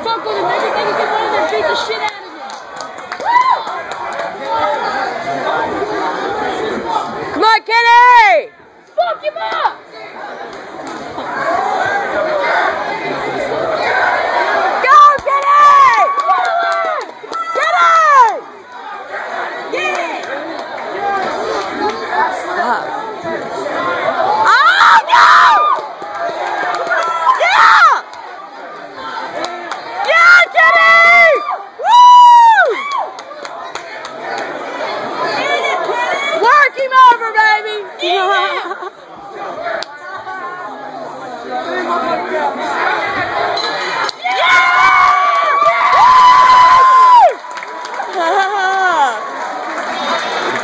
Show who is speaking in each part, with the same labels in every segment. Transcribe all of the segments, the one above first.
Speaker 1: Fuck with him, everything is in one of them, beat the shit out of him.
Speaker 2: Come on, Kenny!
Speaker 1: Fuck him up!
Speaker 2: Go, Kenny! Kenny! Get it! Fuck. Oh, no! Yeah! Yeah, Kenny! Woo! Work him over, baby! Yeah!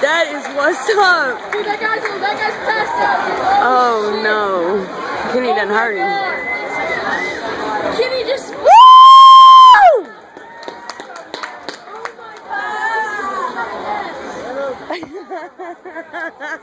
Speaker 2: That is what's up.
Speaker 1: Dude, that guy's passed out.
Speaker 2: Oh no. Kenny done hurt him.
Speaker 1: Kenny just...
Speaker 2: Woo!
Speaker 1: Oh my god!